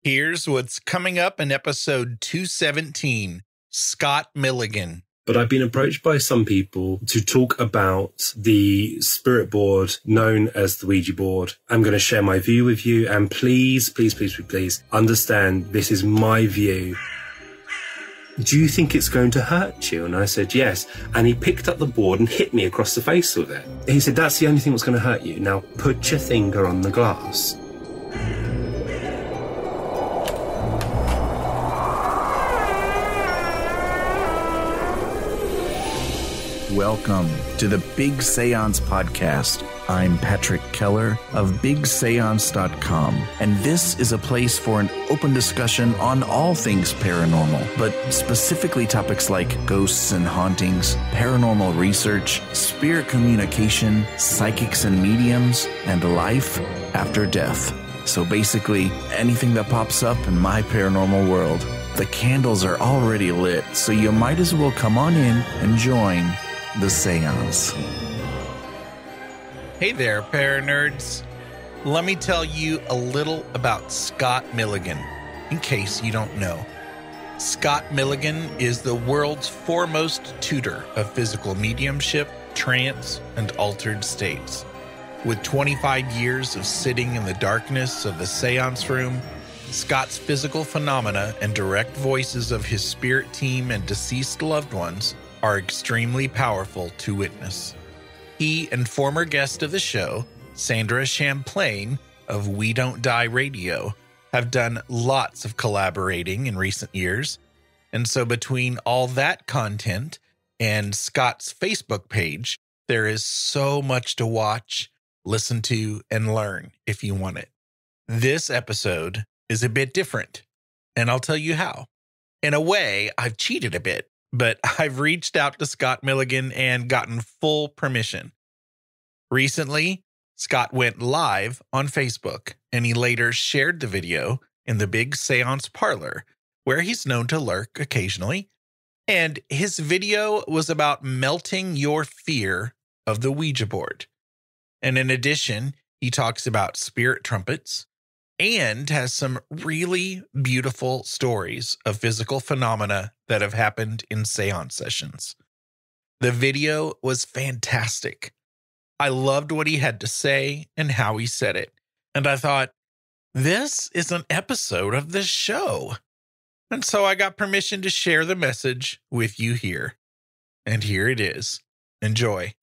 Here's what's coming up in episode 217, Scott Milligan. But I've been approached by some people to talk about the spirit board known as the Ouija board. I'm going to share my view with you, and please understand this is my view. Do you think it's going to hurt you? And I said, yes. And he picked up the board and hit me across the face with it. He said, that's the only thing that's going to hurt you. Now put your finger on the glass. Welcome to the Big Seance podcast. I'm Patrick Keller of BigSeance.com, and this is a place for an open discussion on all things paranormal, but specifically topics like ghosts and hauntings, paranormal research, spirit communication, psychics and mediums, and life after death. So basically, anything that pops up in my paranormal world. The candles are already lit, so you might as well come on in and join the Seance. Hey there, Paranerds. Let me tell you a little about Scott Milligan, in case you don't know. Scott Milligan is the world's foremost tutor of physical mediumship, trance, and altered states. With 25 years of sitting in the darkness of the seance room, Scott's physical phenomena and direct voices of his spirit team and deceased loved ones are extremely powerful to witness. He and former guest of the show, Sandra Champlain of We Don't Die Radio, have done lots of collaborating in recent years. And so between all that content and Scott's Facebook page, there is so much to watch, listen to, and learn if you want it. This episode is a bit different, and I'll tell you how. In a way, I've cheated a bit, but I've reached out to Scott Milligan and gotten full permission. Recently, Scott went live on Facebook, and he later shared the video in the Big Seance Parlor, where he's known to lurk occasionally. And his video was about melting your fear of the Ouija board. And in addition, he talks about spirit trumpets and has some really beautiful stories of physical phenomena that have happened in seance sessions. The video was fantastic. I loved what he had to say and how he said it. And I thought, this is an episode of this show. And so I got permission to share the message with you here. And here it is. Enjoy.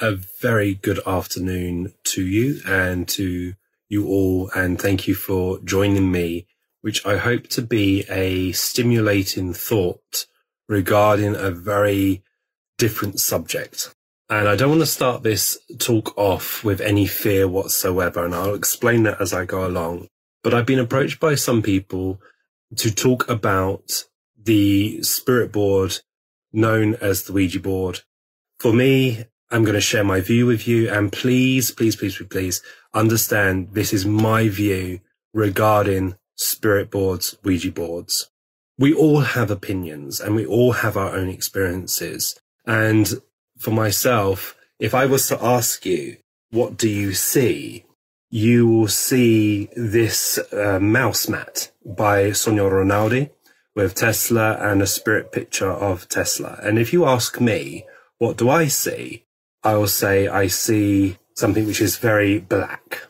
A very good afternoon to you and to you all, and thank you for joining me, which I hope to be a stimulating thought regarding a very different subject. And I don't want to start this talk off with any fear whatsoever, and I'll explain that as I go along. But I've been approached by some people to talk about the spirit board known as the Ouija board. For me, I'm going to share my view with you, and please understand this is my view regarding spirit boards, Ouija boards. We all have opinions and we all have our own experiences. And for myself, if I was to ask you, what do you see? You will see this mouse mat by Sonia Rinaldi with Tesla and a spirit picture of Tesla. And if you ask me, what do I see? I will say I see something which is very black.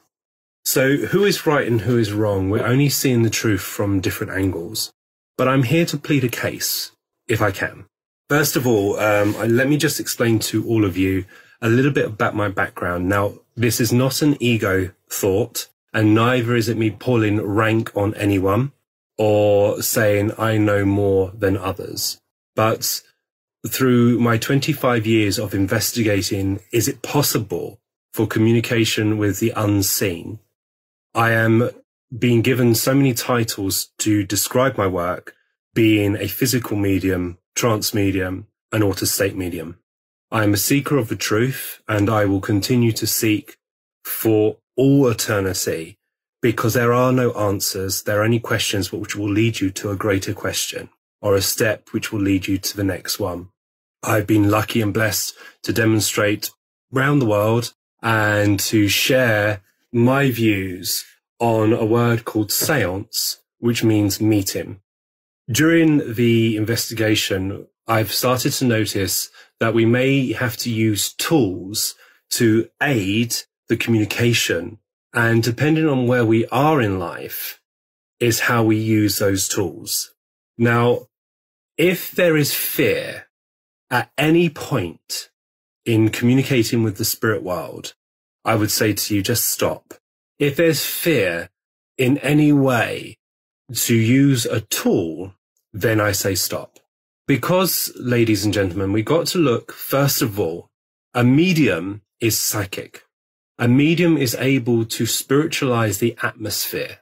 So who is right and who is wrong? We're only seeing the truth from different angles. But I'm here to plead a case, if I can. First of all, let me just explain to all of you a little bit about my background. Now, this is not an ego thought, and neither is it me pulling rank on anyone or saying I know more than others. But through my 25 years of investigating, is it possible for communication with the unseen? I am being given so many titles to describe my work, being a physical medium, trance medium, and altered state medium. I am a seeker of the truth, and I will continue to seek for all eternity because there are no answers. There are only questions which will lead you to a greater question, or a step which will lead you to the next one. I've been lucky and blessed to demonstrate around the world and to share my views on a word called seance, which means meeting. During the investigation, I've started to notice that we may have to use tools to aid the communication, and depending on where we are in life is how we use those tools. Now, if there is fear at any point in communicating with the spirit world, I would say to you, just stop. If there's fear in any way to use a tool, then I say stop. Because, ladies and gentlemen, we got to look, first of all, a medium is psychic. A medium is able to spiritualize the atmosphere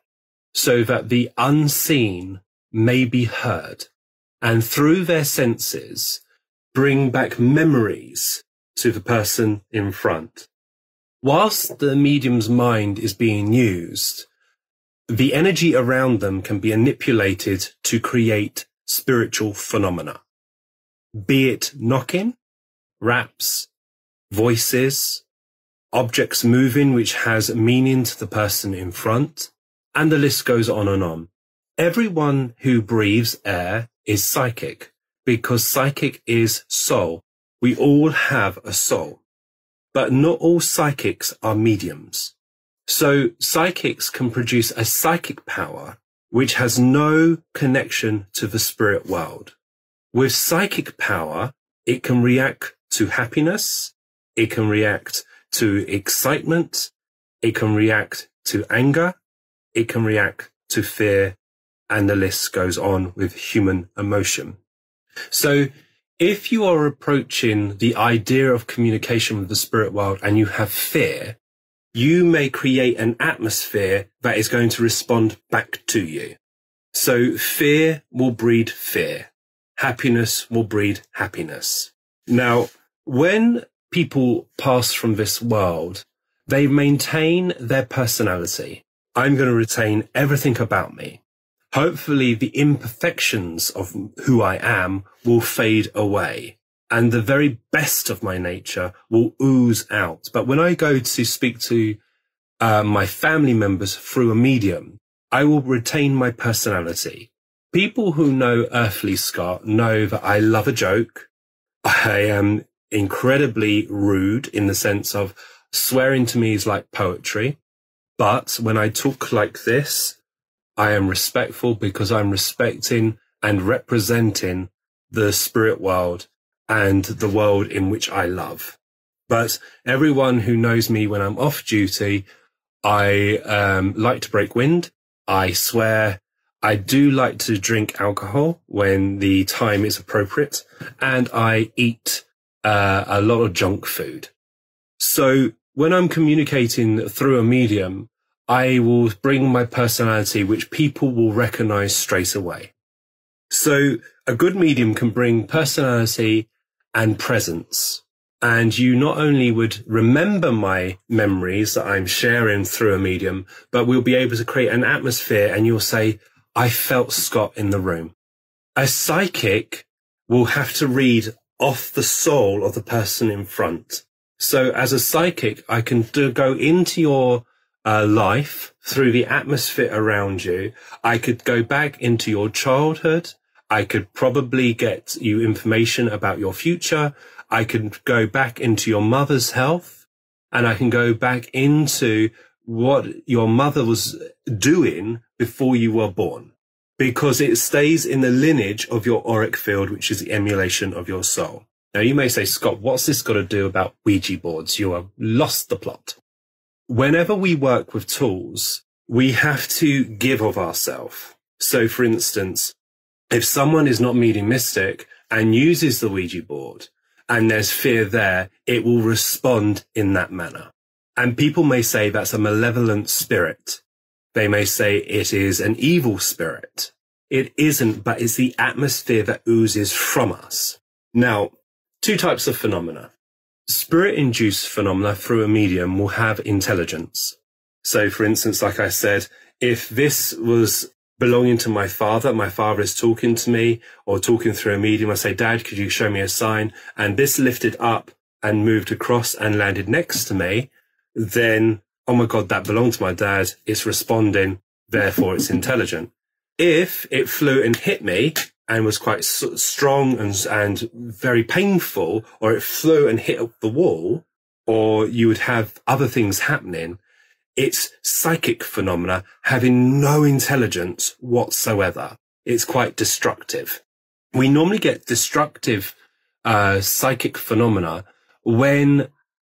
so that the unseen may be heard, and through their senses, bring back memories to the person in front. Whilst the medium's mind is being used, the energy around them can be manipulated to create spiritual phenomena, be it knocking, raps, voices, objects moving which has meaning to the person in front, and the list goes on and on. Everyone who breathes air is psychic, because psychic is soul. We all have a soul, but not all psychics are mediums. So psychics can produce a psychic power which has no connection to the spirit world. With psychic power, it can react to happiness, it can react to excitement, it can react to anger, it can react to fear, and the list goes on with human emotion. So if you are approaching the idea of communication with the spirit world and you have fear, you may create an atmosphere that is going to respond back to you. So fear will breed fear. Happiness will breed happiness. Now, when people pass from this world, they maintain their personality. I'm going to retain everything about me. Hopefully the imperfections of who I am will fade away, and the very best of my nature will ooze out. But when I go to speak to my family members through a medium, I will retain my personality. People who know Earthly Scott know that I love a joke. I am incredibly rude in the sense of swearing to me is like poetry. But when I talk like this, I am respectful because I'm respecting and representing the spirit world and the world in which I love. But everyone who knows me when I'm off duty, I like to break wind. I swear. I do like to drink alcohol when the time is appropriate, and I eat a lot of junk food. So when I'm communicating through a medium, I will bring my personality, which people will recognize straight away. So a good medium can bring personality and presence. And you not only would remember my memories that I'm sharing through a medium, but we'll be able to create an atmosphere, and you'll say, I felt Scott in the room. A psychic will have to read off the soul of the person in front. So as a psychic, I can go into your life through the atmosphere around you. I could go back into your childhood. I could probably get you information about your future. I could go back into your mother's health, and I can go back into what your mother was doing before you were born, because it stays in the lineage of your auric field, which is the emulation of your soul. Now you may say, Scott, what's this got to do about Ouija boards? You have lost the plot. Whenever we work with tools, we have to give of ourselves. So for instance, if someone is not mediumistic and uses the Ouija board and there's fear there, it will respond in that manner. And people may say that's a malevolent spirit. They may say it is an evil spirit. It isn't, but it's the atmosphere that oozes from us. Now, two types of phenomena. Spirit-induced phenomena through a medium will have intelligence. So, for instance, like I said, if this was belonging to my father is talking to me or talking through a medium, I say, Dad, could you show me a sign? And this lifted up and moved across and landed next to me, then, oh my God, that belonged to my dad. It's responding. Therefore, it's intelligent. If it flew and hit me and was quite strong and very painful, or it flew and hit up the wall, or you would have other things happening, it's psychic phenomena having no intelligence whatsoever. It's quite destructive. We normally get destructive psychic phenomena when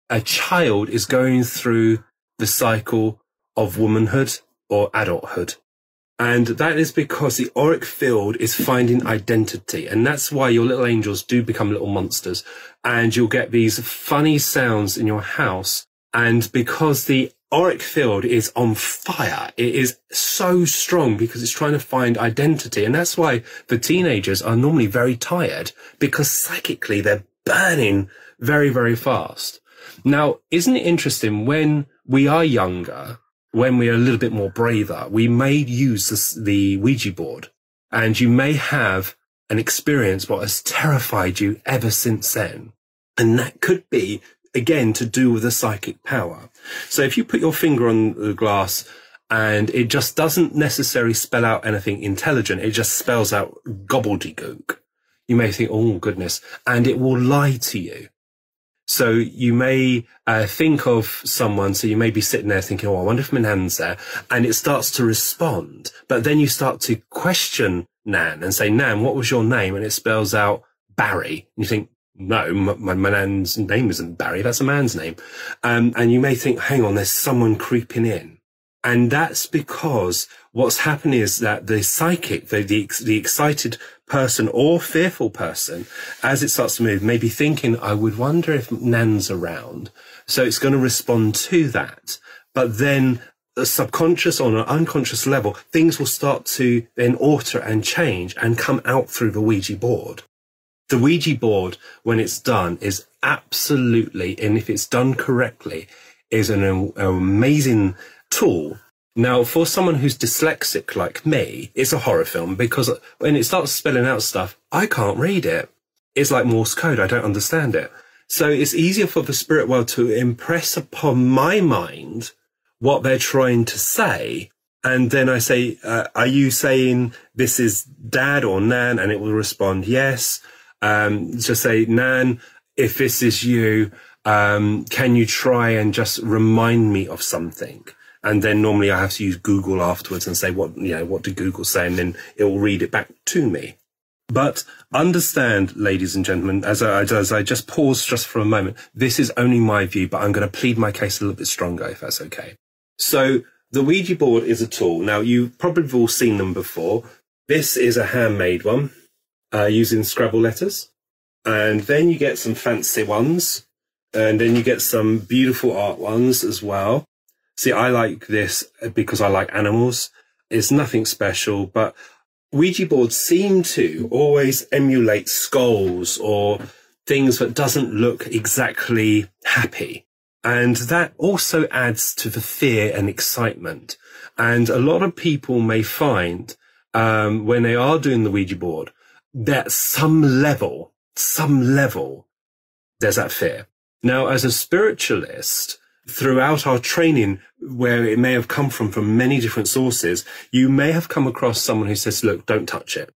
a child is going through the cycle of womanhood or adulthood. And that is because the auric field is finding identity. And that's why your little angels do become little monsters. And you'll get these funny sounds in your house. And because the auric field is on fire, it is so strong because it's trying to find identity. And that's why the teenagers are normally very tired, because psychically they're burning very, very fast. Now, isn't it interesting, when we are younger, when we're a little bit more braver, we may use the Ouija board, and you may have an experience what has terrified you ever since then. And that could be, again, to do with the psychic power. So if you put your finger on the glass and it just doesn't necessarily spell out anything intelligent, it just spells out gobbledygook, you may think, oh, goodness, and it will lie to you. So you may think of someone, so you may be sitting there thinking, oh, I wonder if my Nan's there, and it starts to respond. But then you start to question Nan and say, Nan, what was your name? And it spells out Barry. And you think, no, my Nan's name isn't Barry, that's a man's name. And you may think, hang on, there's someone creeping in. And that's because what's happening is that the psychic, the excited person or fearful person, as it starts to move, may be thinking, I would wonder if Nan's around. So it's going to respond to that. But then the subconscious or an unconscious level, things will start to then alter and change and come out through the Ouija board. The Ouija board, when it's done, is absolutely, and if it's done correctly, is an amazing tool. Now, for someone who's dyslexic like me, it's a horror film, because when it starts spelling out stuff, I can't read it. It's like Morse code. I don't understand it. So it's easier for the spirit world to impress upon my mind what they're trying to say. And then I say, are you saying this is Dad or Nan? And it will respond, yes. Just say, Nan, if this is you, can you try and just remind me of something? And then normally I have to use Google afterwards and say, what did Google say? And then it will read it back to me. But understand, ladies and gentlemen, as I just pause just for a moment, this is only my view, but I'm going to plead my case a little bit stronger, if that's okay. So the Ouija board is a tool. Now, you've probably all seen them before. This is a handmade one, using Scrabble letters. And then you get some fancy ones. And then you get some beautiful art ones as well. See, I like this because I like animals. It's nothing special, but Ouija boards seem to always emulate skulls or things that doesn't look exactly happy. And that also adds to the fear and excitement. And a lot of people may find, when they are doing the Ouija board, that some level, there's that fear. Now, as a spiritualist, throughout our training, where it may have come from many different sources, you may have come across someone who says, look, don't touch it.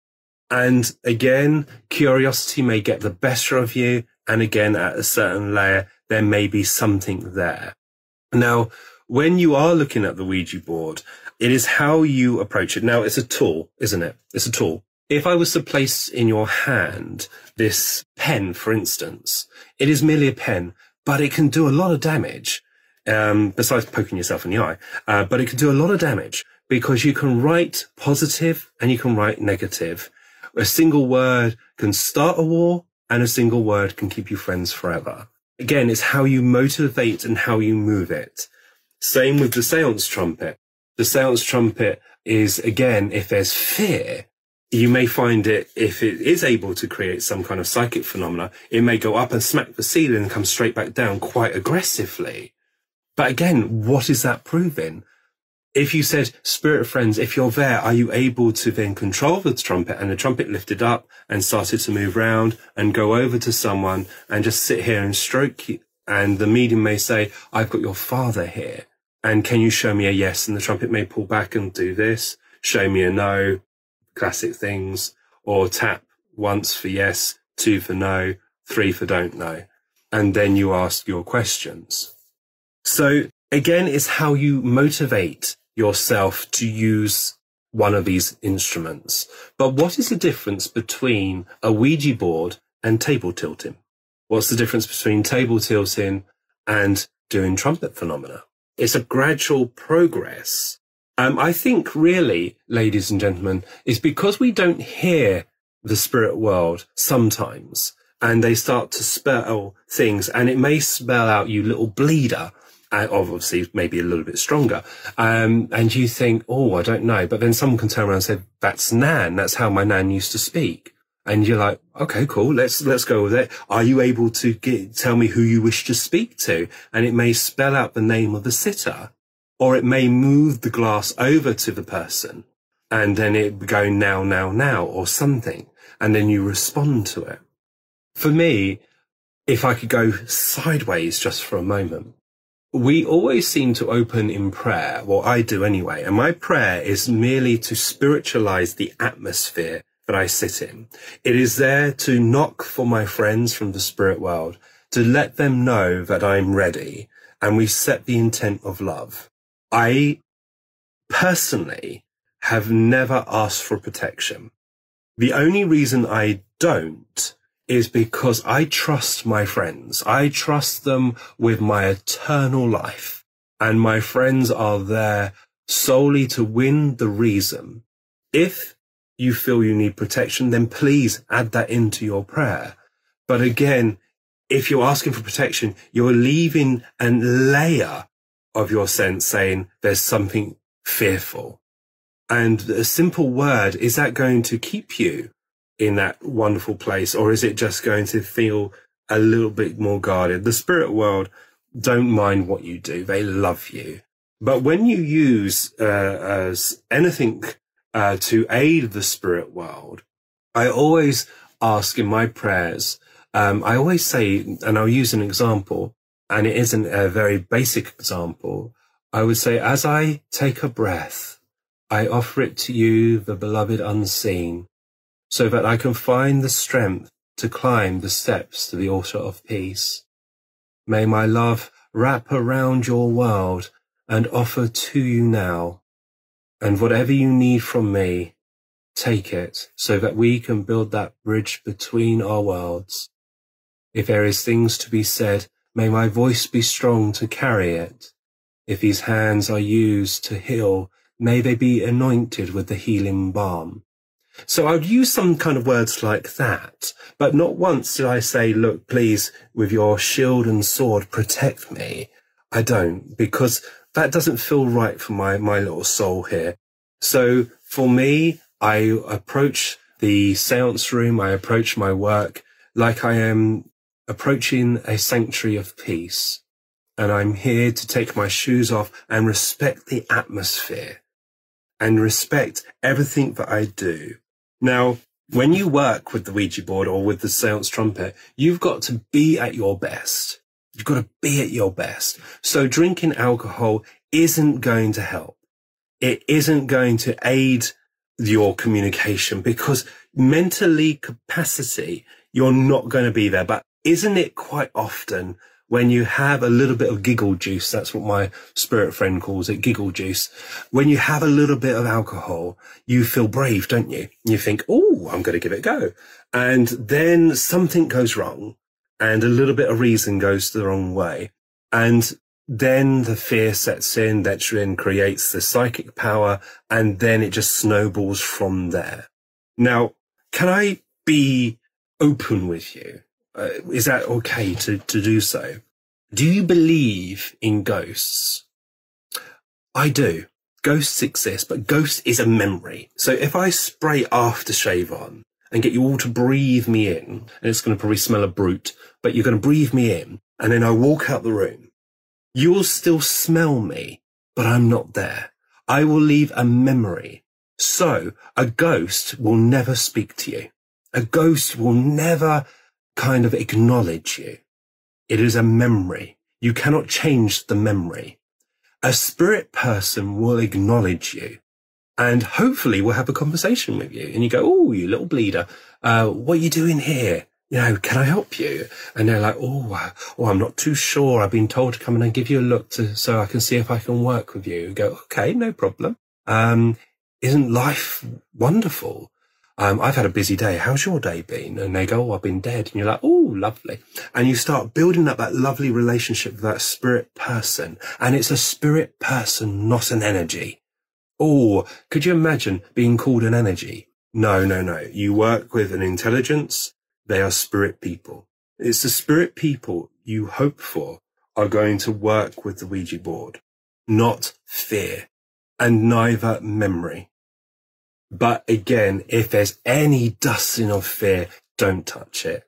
And again, curiosity may get the better of you. And again, at a certain layer, there may be something there. Now, when you are looking at the Ouija board, it is how you approach it. Now, it's a tool, isn't it? It's a tool. If I was to place in your hand this pen, for instance, it is merely a pen, but it can do a lot of damage. Besides poking yourself in the eye, but it can do a lot of damage because you can write positive and you can write negative. A single word can start a war and a single word can keep you friends forever. Again, it's how you motivate and how you move it. Same with the seance trumpet. The seance trumpet is, again, if there's fear, you may find it, if it is able to create some kind of psychic phenomena, it may go up and smack the ceiling and come straight back down quite aggressively. But again, what is that proving? If you said, spirit friends, if you're there, are you able to then control the trumpet? And the trumpet lifted up and started to move round and go over to someone and just sit here and stroke you. And the medium may say, I've got your father here. And can you show me a yes? And the trumpet may pull back and do this. Show me a no. Classic things. Or tap once for yes, 2 for no, 3 for don't know. And then you ask your questions. So again, it's how you motivate yourself to use one of these instruments. But what is the difference between a Ouija board and table tilting? What's the difference between table tilting and doing trumpet phenomena? It's a gradual progress. I think really, ladies and gentlemen, is because we don't hear the spirit world sometimes, and they start to spell things, and it may spell out you little bleeder, obviously maybe a little bit stronger, and you think, oh, I don't know. But then someone can turn around and say, that's Nan. That's how my Nan used to speak. And you're like, okay, cool. Let's go with it. Are you able to tell me who you wish to speak to? And it may spell out the name of the sitter, or it may move the glass over to the person, and then it go now, now, now, or something. And then you respond to it. For me, if I could go sideways just for a moment, we always seem to open in prayer. Well, I do anyway. And my prayer is merely to spiritualize the atmosphere that I sit in. It is there to knock for my friends from the spirit world, to let them know that I'm ready, and we set the intent of love. I personally have never asked for protection. The only reason I don't is because I trust my friends. I trust them with my eternal life, and my friends are there solely to win the reason. If you feel you need protection, then please add that into your prayer. But again, if you're asking for protection, you're leaving a layer of your sense saying there's something fearful. And a simple word, is that going to keep you in that wonderful place, or is it just going to feel a little bit more guarded? The spirit world don't mind what you do. They love you. But when you use anything to aid the spirit world, I always ask in my prayers, I always say, and I'll use an example, and it isn't a very basic example. I would say, as I take a breath, I offer it to you, the beloved unseen, so that I can find the strength to climb the steps to the altar of peace. May my love wrap around your world and offer to you now. And whatever you need from me, take it so that we can build that bridge between our worlds. If there is things to be said, may my voice be strong to carry it. If these hands are used to heal, may they be anointed with the healing balm. So I would use some kind of words like that, but not once did I say, look, please, with your shield and sword, protect me. I don't, because that doesn't feel right for my little soul here. So for me, I approach the seance room, I approach my work like I am approaching a sanctuary of peace. And I'm here to take my shoes off and respect the atmosphere and respect everything that I do. Now, when you work with the Ouija board or with the seance trumpet, you've got to be at your best. You've got to be at your best. So drinking alcohol isn't going to help. It isn't going to aid your communication because mentally capacity, you're not going to be there. But isn't it quite often when you have a little bit of giggle juice, that's what my spirit friend calls it, giggle juice. When you have a little bit of alcohol, you feel brave, don't you? You think, oh, I'm going to give it a go. And then something goes wrong and a little bit of reason goes the wrong way. And then the fear sets in, that then creates the psychic power, and then it just snowballs from there. Now, can I be open with you? Is that okay to do so? Do you believe in ghosts? I do. Ghosts exist, but ghost is a memory. So if I spray aftershave on and get you all to breathe me in, and it's going to probably smell a brute, but you're going to breathe me in, and then I walk out the room, You will still smell me, but I'm not there. I will leave a memory. So a ghost will never speak to you. A ghost will never kind of acknowledge you. It is a memory. You cannot change the memory. A spirit person will acknowledge you and hopefully will have a conversation with you. And you go, oh, you little bleeder. What are you doing here? You know, can I help you? And they're like, oh, I'm not too sure. I've been told to come in and give you a look so I can see if I can work with you. You go, okay, no problem. Isn't life wonderful? I've had a busy day. How's your day been? And they go, oh, I've been dead. And you're like, oh, lovely. And you start building up that lovely relationship with that spirit person. And it's a spirit person, not an energy. Oh, could you imagine being called an energy? No. You work with an intelligence. They are spirit people. It's the spirit people you hope for are going to work with the Ouija board, not fear and neither memory. But again, if there's any dusting of fear, don't touch it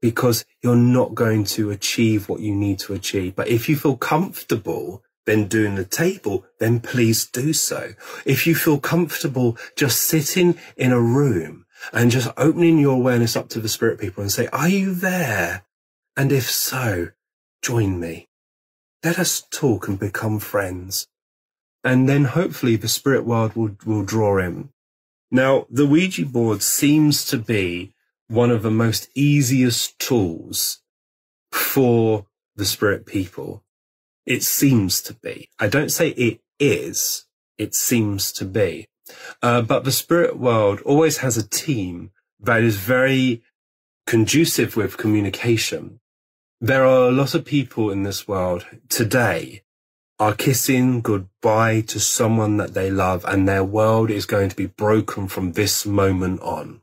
because you're not going to achieve what you need to achieve. But if you feel comfortable then doing the table, then please do so. If you feel comfortable just sitting in a room and just opening your awareness up to the spirit people and say, are you there? And if so, join me. Let us talk and become friends. And then hopefully the spirit world will draw in. Now, the Ouija board seems to be one of the most easiest tools for the spirit people. It seems to be. I don't say it is. It seems to be. But the spirit world always has a team that is very conducive with communication. There are a lot of people in this world today are kissing goodbye to someone that they love, and their world is going to be broken from this moment on.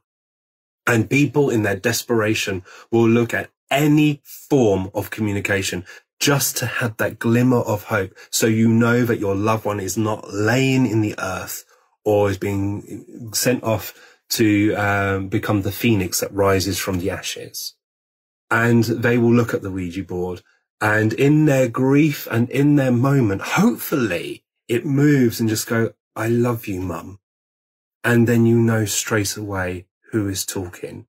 And people in their desperation will look at any form of communication just to have that glimmer of hope, so you know that your loved one is not laying in the earth or is being sent off to become the phoenix that rises from the ashes. And they will look at the Ouija board, and in their grief and in their moment, hopefully it moves and just go, I love you, Mum. And then you know straight away who is talking.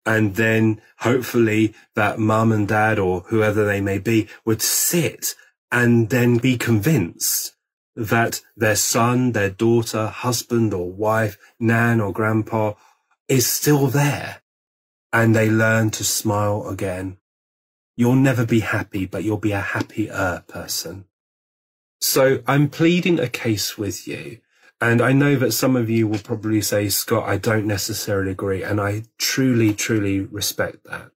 And then hopefully that mum and dad or whoever they may be would sit and then be convinced that their son, their daughter, husband or wife, nan or grandpa is still there. And they learn to smile again. You'll never be happy, but you'll be a happier person. So I'm pleading a case with you. And I know that some of you will probably say, Scott, I don't necessarily agree. And I truly, truly respect that.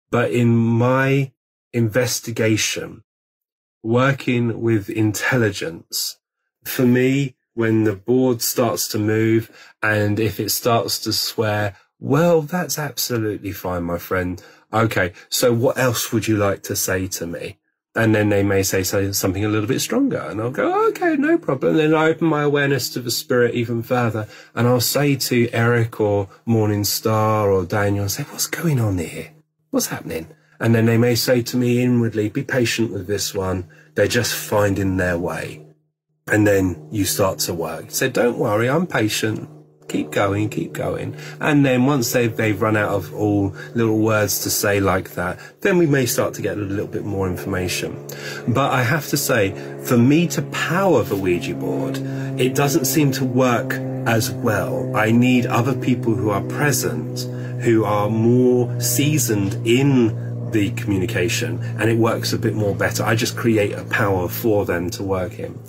But in my investigation, working with intelligence, for me, when the board starts to move and if it starts to swear, well, that's absolutely fine, my friend. Okay, so what else would you like to say to me? And then they may say something a little bit stronger. And I'll go, okay, no problem. And then I open my awareness to the spirit even further. And I'll say to Eric or Morning Star or Daniel, say, what's going on here? What's happening? And then they may say to me inwardly, be patient with this one. They're just finding their way. And then you start to work. So don't worry, I'm patient. Keep going, keep going. And then once they've run out of all little words to say like that, then we may start to get a little bit more information. But I have to say, for me to power the Ouija board, it doesn't seem to work as well. I need other people who are present, who are more seasoned in the communication, and it works a bit more better. I just create a power for them to work in.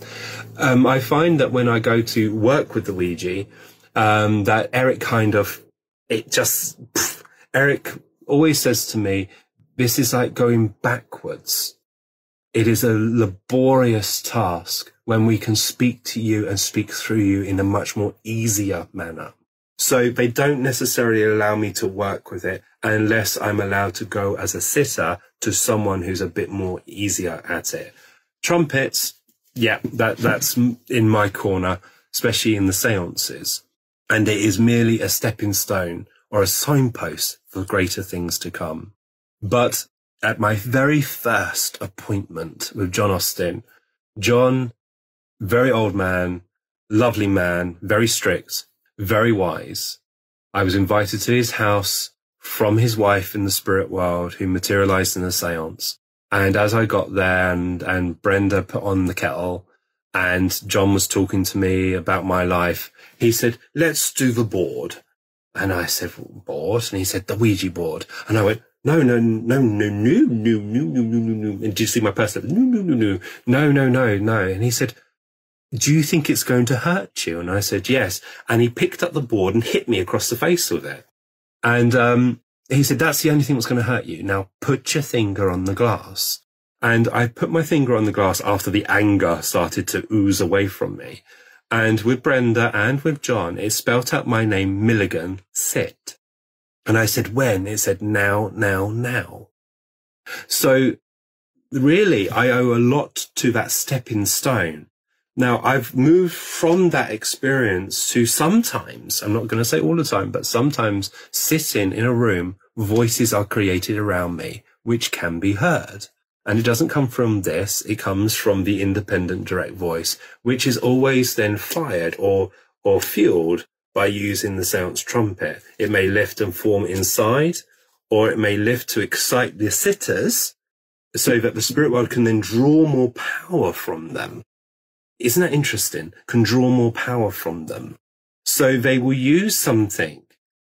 I find that when I go to work with the Ouija, that Eric Eric always says to me, this is like going backwards. It is a laborious task when we can speak to you and speak through you in a much more easier manner. So they don't necessarily allow me to work with it unless I'm allowed to go as a sitter to someone who's a bit more easier at it. Trumpets, yeah, that's in my corner, especially in the seances. And it is merely a stepping stone or a signpost for greater things to come. But at my very first appointment with John Austin. John, very old man, lovely man, very strict, very wise. I was invited to his house from his wife in the spirit world who materialized in a seance. And as I got there and Brenda put on the kettle and John was talking to me about my life, he said, let's do the board. And I said, board? And he said, the Ouija board. And I went, no. And do you see my person? No. And he said, do you think it's going to hurt you? And I said, yes. And he picked up the board and hit me across the face with it. And he said, that's the only thing that's going to hurt you. Now put your finger on the glass. And I put my finger on the glass after the anger started to ooze away from me. And with Brenda and with John, it spelt out my name, Milligan, sit. And I said, when? It said, now. So really, I owe a lot to that stepping stone. Now, I've moved from that experience to sometimes, I'm not going to say all the time, but sometimes sitting in a room, voices are created around me, which can be heard. And it doesn't come from this, it comes from the independent direct voice, which is always then fired or fueled by using the seance trumpet. It may lift and form inside, or it may lift to excite the sitters so that the spirit world can then draw more power from them. Isn't that interesting? Can draw more power from them. So they will use something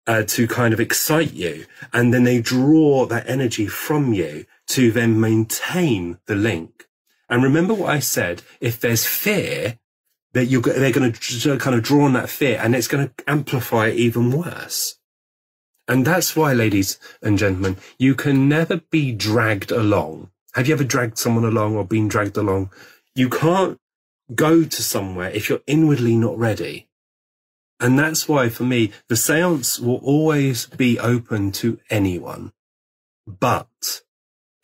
to kind of excite you, and then they draw that energy from you to then maintain the link. And remember what I said, if there's fear, that they're going to kind of draw on that fear, and it's going to amplify it even worse. And that's why, ladies and gentlemen, you can never be dragged along. Have you ever dragged someone along or been dragged along? You can't go to somewhere if you're inwardly not ready. And that's why, for me, the seance will always be open to anyone. But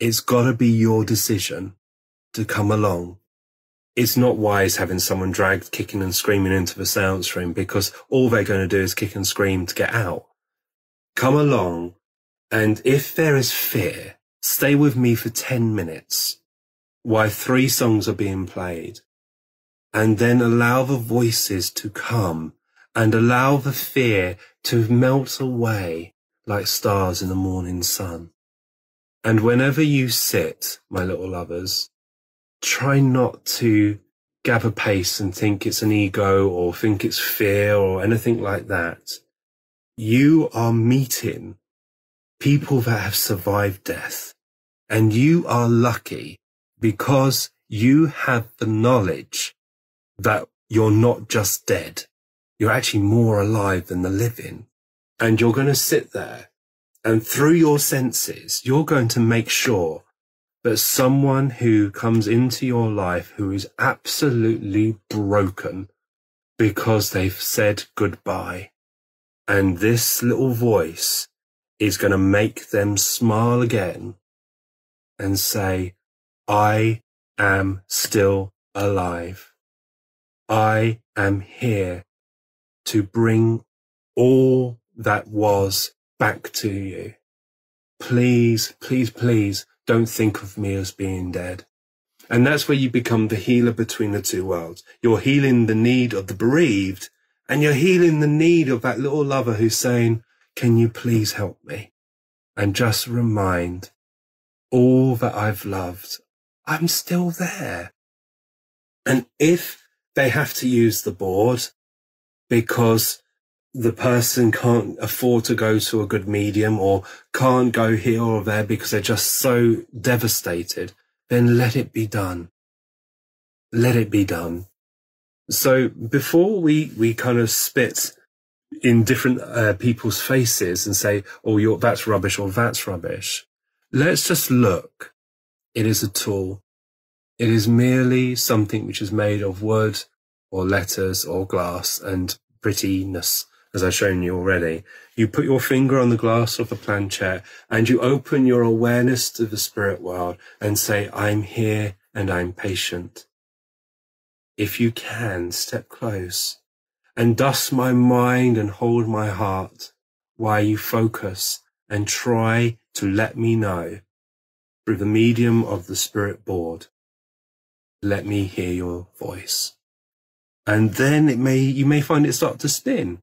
it's got to be your decision to come along. It's not wise having someone dragged kicking and screaming into the seance room, because all they're going to do is kick and scream to get out. Come along, and if there is fear, stay with me for 10 minutes while 3 songs are being played, and then allow the voices to come and allow the fear to melt away like stars in the morning sun. And whenever you sit, my little lovers, try not to gather pace and think it's an ego or think it's fear or anything like that. You are meeting people that have survived death, and you are lucky because you have the knowledge that you're not just dead. You're actually more alive than the living. And you're going to sit there, and through your senses, you're going to make sure that someone who comes into your life who is absolutely broken because they've said goodbye, and this little voice is going to make them smile again and say, I am still alive. I am here to bring all that was back to you. Please, please, please don't think of me as being dead. And that's where you become the healer between the two worlds. You're healing the need of the bereaved, and you're healing the need of that little lover who's saying, can you please help me? And just remind all that I've loved, I'm still there. And if they have to use the board because the person can't afford to go to a good medium or can't go here or there because they're just so devastated, then let it be done. Let it be done. So before we kind of spit in different people's faces and say, oh, that's rubbish or that's rubbish, let's just look. It is a tool. It is merely something which is made of wood or letters or glass and prettiness, as I've shown you already. You put your finger on the glass of the planchette and you open your awareness to the spirit world and say, I'm here and I'm patient. If you can, step close and dust my mind and hold my heart while you focus and try to let me know through the medium of the spirit board, let me hear your voice. And then you may find it start to spin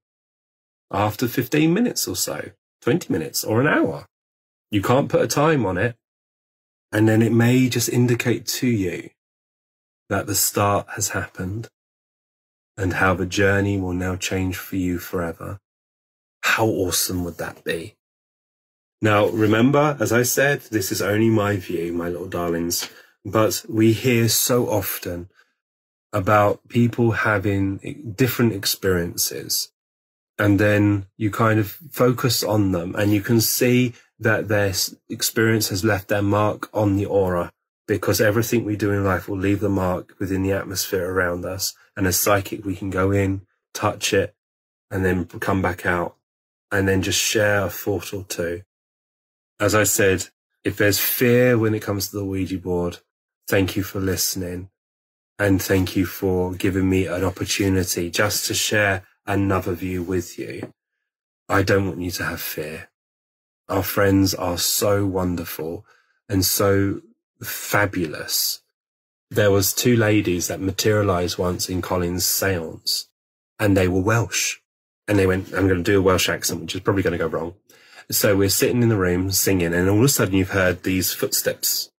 after 15 minutes or so, 20 minutes or an hour. You can't put a time on it. And then it may just indicate to you that the start has happened and how the journey will now change for you forever. How awesome would that be? Now, remember, as I said, this is only my view, my little darlings, but we hear so often about people having different experiences, and then you kind of focus on them and you can see that their experience has left their mark on the aura, because everything we do in life will leave the mark within the atmosphere around us. And as psychic, we can go in, touch it, and then come back out and then just share a thought or two. As I said, if there's fear when it comes to the Ouija board, thank you for listening. And thank you for giving me an opportunity just to share another view with you. I don't want you to have fear. Our friends are so wonderful and so fabulous. There was two ladies that materialized once in Colin's seance, and they were Welsh. And they went, I'm going to do a Welsh accent, which is probably going to go wrong. So we're sitting in the room singing, and all of a sudden you've heard these footsteps.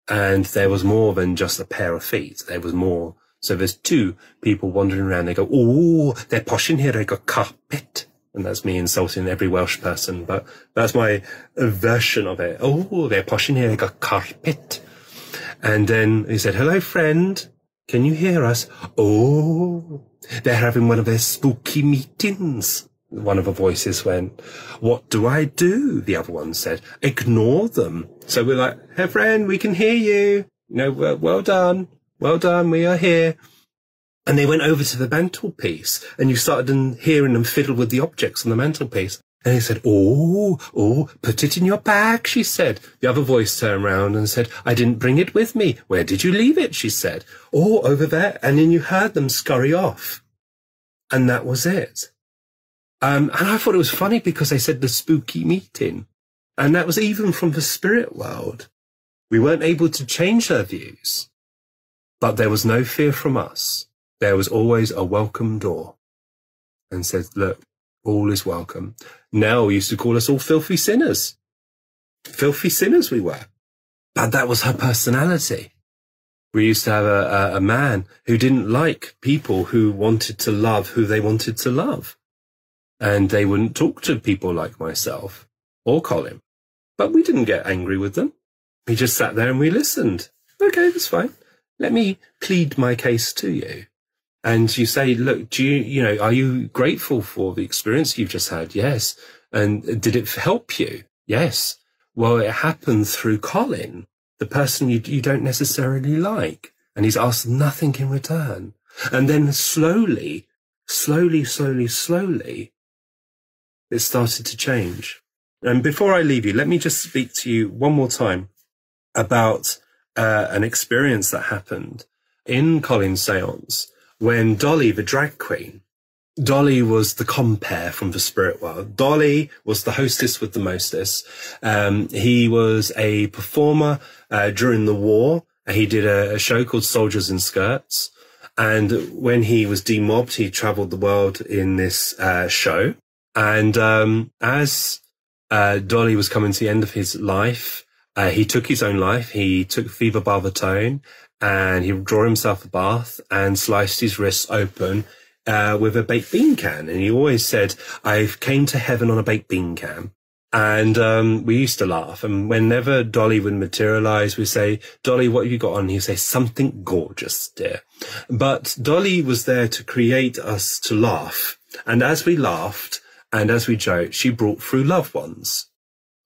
And there was more than just a pair of feet. There was more. So there's two people wandering around. They go, oh, they're posh in here. They got carpet. And that's me insulting every Welsh person, but that's my version of it. Oh, they're posh in here. They got carpet. And then he said, hello, friend. Can you hear us? Oh, they're having one of their spooky meetings. One of the voices went, what do I do? The other one said, ignore them. So we're like, hey, friend, we can hear you. You know, well done. Well done. We are here. And they went over to the mantelpiece, and you started hearing them fiddle with the objects on the mantelpiece. And he said, oh, put it in your bag, she said. The other voice turned around and said, I didn't bring it with me. Where did you leave it? She said. Oh, over there. And then you heard them scurry off. And that was it. And I thought it was funny because they said the spooky meeting. And that was even from the spirit world. We weren't able to change their views. But there was no fear from us. There was always a welcome door. And said, look, all is welcome. Nell used to call us all filthy sinners. Filthy sinners we were. But that was her personality. We used to have a man who didn't like people who wanted to love who they wanted to love. And they wouldn't talk to people like myself or Colin. But we didn't get angry with them. We just sat there and we listened. Okay, that's fine. Let me plead my case to you. And you say, look, are you grateful for the experience you've just had? Yes. And did it help you? Yes. Well, it happened through Colin, the person you don't necessarily like. And he's asked nothing in return. And then slowly, it started to change. And before I leave you, let me just speak to you one more time about an experience that happened in Colin's seance when Dolly, the drag queen, Dolly was the compere from the spirit world. Dolly was the hostess with the mostess. He was a performer during the war. He did a show called Soldiers in Skirts. And when he was demobbed, he traveled the world in this show. And as Dolly was coming to the end of his life, he took his own life. He took fever barbiton, and he drew himself a bath and sliced his wrists open with a baked bean can. And he always said, I came to heaven on a baked bean can. And we used to laugh. And whenever Dolly would materialize, we say, Dolly, what have you got on? He'd say, something gorgeous, dear. But Dolly was there to create us to laugh. And as we laughed and as we joked, she brought through loved ones.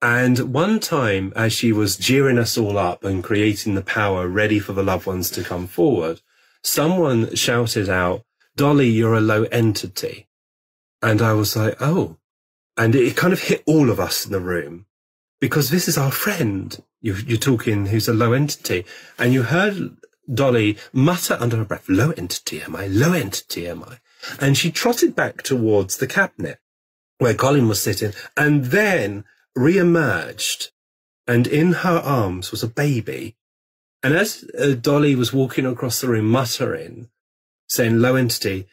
And one time, as she was jeering us all up and creating the power ready for the loved ones to come forward, someone shouted out, Dolly, you're a low entity. And I was like, oh. And it kind of hit all of us in the room, because this is our friend you're talking who's a low entity. And you heard Dolly mutter under her breath, low entity am I, low entity am I? And she trotted back towards the cabinet where Colin was sitting, and then re-emerged and in her arms was a baby. And as Dolly was walking across the room muttering, saying low entity,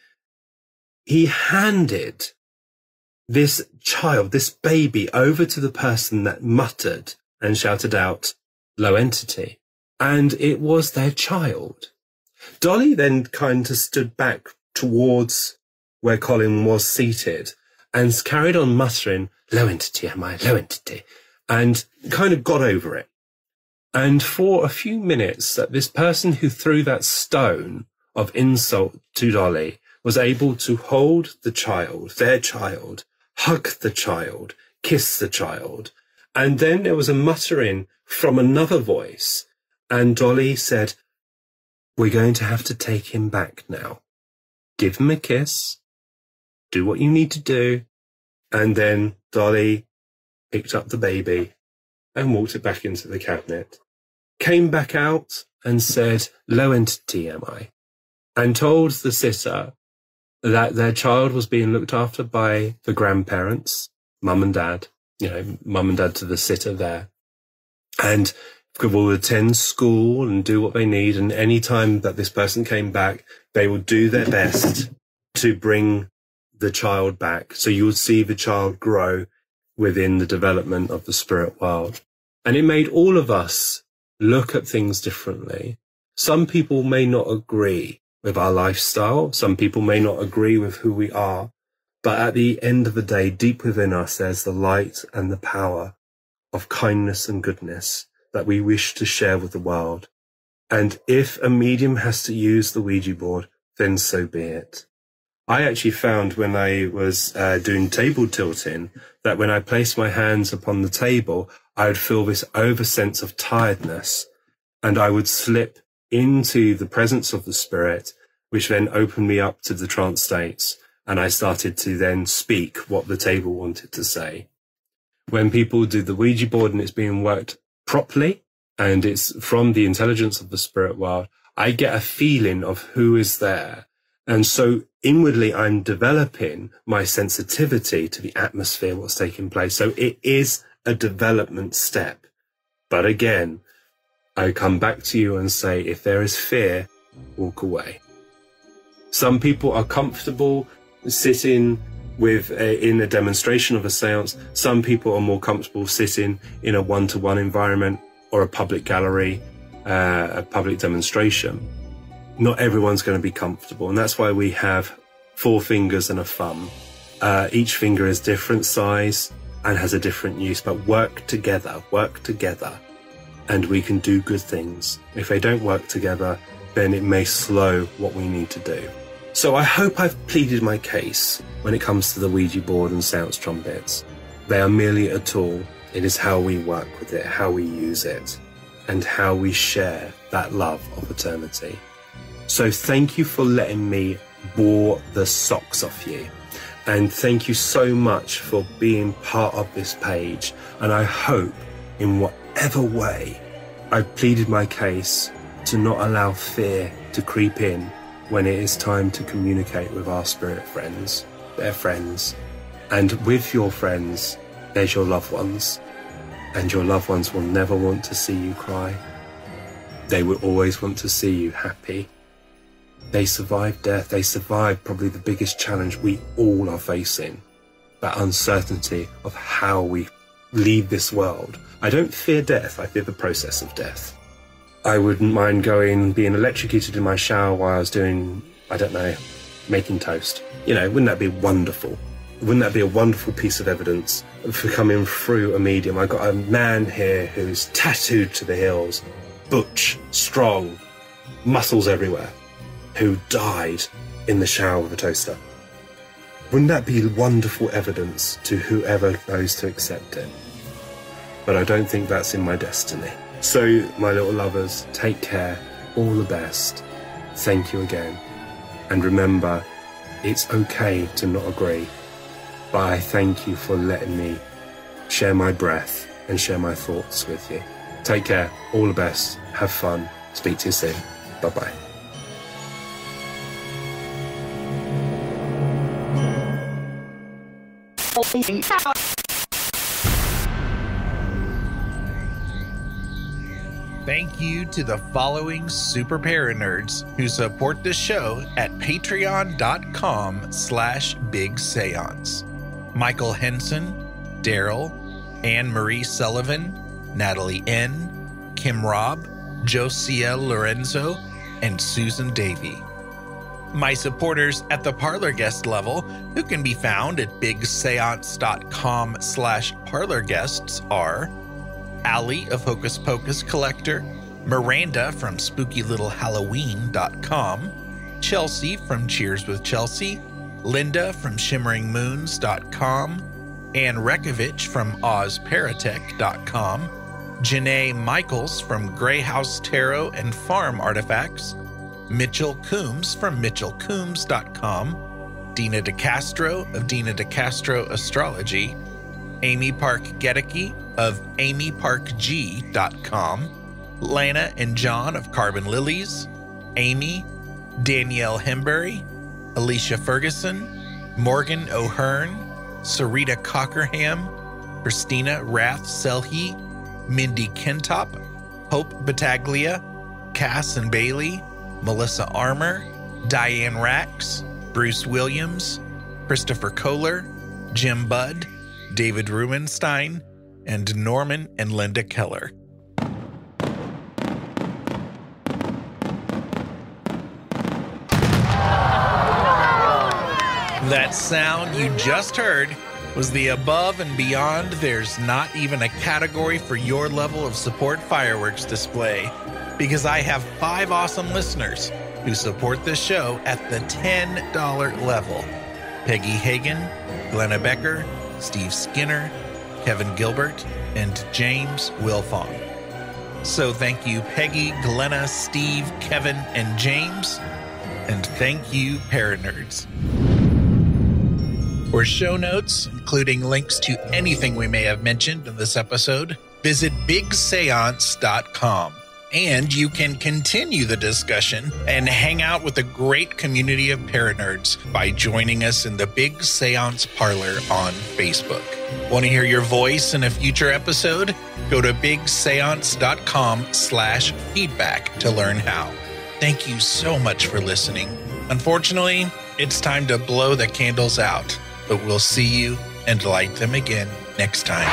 he handed this child, this baby, over to the person that muttered and shouted out low entity. And it was their child. Dolly then kind of stood back towards where Colin was seated and carried on muttering, low entity, am I? Low entity. And kind of got over it. And for a few minutes, that this person who threw that stone of insult to Dolly was able to hold the child, their child, hug the child, kiss the child. And then there was a muttering from another voice. And Dolly said, we're going to have to take him back now. Give him a kiss. Do what you need to do. And then Dolly picked up the baby and walked it back into the cabinet. Came back out and said, low entity am I? And told the sitter that their child was being looked after by the grandparents, mum and dad, mum and dad to the sitter there. And will attend school and do what they need. And any time that this person came back, they will do their best to bring the child back. So you would see the child grow within the development of the spirit world. And it made all of us look at things differently. Some people may not agree with our lifestyle. Some people may not agree with who we are. But at the end of the day, deep within us, there's the light and the power of kindness and goodness that we wish to share with the world. And if a medium has to use the Ouija board, then so be it. I actually found when I was doing table tilting that when I placed my hands upon the table, I would feel this over sense of tiredness, and I would slip into the presence of the spirit, which then opened me up to the trance states, and I started to then speak what the table wanted to say. When people do the Ouija board and it's being worked properly, and it's from the intelligence of the spirit world, I get a feeling of who is there. And so inwardly, I'm developing my sensitivity to the atmosphere, what's taking place. So it is a development step. But again, I come back to you and say, if there is fear, walk away. Some people are comfortable sitting in a demonstration of a seance. Some people are more comfortable sitting in a one-to-one environment or a public gallery, a public demonstration. Not everyone's going to be comfortable, and that's why we have 4 fingers and a thumb. Each finger is different size and has a different use, but work together, and we can do good things. If they don't work together, then it may slow what we need to do. So I hope I've pleaded my case when it comes to the Ouija board and seance trumpets. They are merely a tool. It is how we work with it, how we use it, and how we share that love of eternity. So thank you for letting me bore the socks off you. And thank you so much for being part of this page. And I hope in whatever way I've pleaded my case to not allow fear to creep in when it is time to communicate with our spirit friends, their friends. And with your friends, there's your loved ones. And your loved ones will never want to see you cry. They will always want to see you happy. They survived death. They survived probably the biggest challenge we all are facing. That uncertainty of how we leave this world. I don't fear death. I fear the process of death. I wouldn't mind being electrocuted in my shower while I was doing, making toast. Wouldn't that be wonderful? Wouldn't that be a wonderful piece of evidence for coming through a medium? I got a man here who's tattooed to the hills, butch, strong, muscles everywhere, who died in the shower with a toaster. Wouldn't that be wonderful evidence to whoever goes to accept it? But I don't think that's in my destiny. So, my little lovers, take care, all the best. Thank you again. And remember, it's okay to not agree, but I thank you for letting me share my breath and share my thoughts with you. Take care, all the best, have fun, speak to you soon. Bye-bye. Thank you to the following super paranerds who support the show at patreon.com/Big Seance. Michael Henson, Daryl, Anne-Marie Sullivan, Natalie N., Kim Robb, Josiah Lorenzo, and Susan Davey. My supporters at the Parlor guest level, who can be found at bigseance.com/parlorguests, are Allie of Hocus Pocus Collector, Miranda from SpookyLittleHalloween.com, Chelsea from Cheers with Chelsea, Linda from ShimmeringMoons.com, Ann Rekovich from OzParatech.com, Janae Michaels from Greyhouse Tarot and Farm Artifacts, Mitchell Coombs from MitchellCoombs.com, Dina DeCastro of Dina DeCastro Astrology, Amy Park Gedicke of AmyParkG.com, Lana and John of Carbon Lilies, Amy, Danielle Hembury, Alicia Ferguson, Morgan O'Hearn, Sarita Cockerham, Christina Rath Selhe, Mindy Kentop, Hope Battaglia, Cass and Bailey, Melissa Armour, Diane Rax, Bruce Williams, Christopher Kohler, Jim Budd, David Rubenstein, and Norman and Linda Keller. That sound you just heard was the above and beyond. There's not even a category for your level of support fireworks display, because I have 5 awesome listeners who support this show at the $10 level. Peggy Hagan, Glenna Becker, Steve Skinner, Kevin Gilbert, and James Wilfong. So thank you, Peggy, Glenna, Steve, Kevin, and James. And thank you, Paranerds. For show notes, including links to anything we may have mentioned in this episode, visit bigseance.com. And you can continue the discussion and hang out with a great community of Paranerds by joining us in the Big Seance Parlor on Facebook. Want to hear your voice in a future episode? Go to bigseance.com/feedback to learn how. Thank you so much for listening. Unfortunately, it's time to blow the candles out, but we'll see you and light them again next time.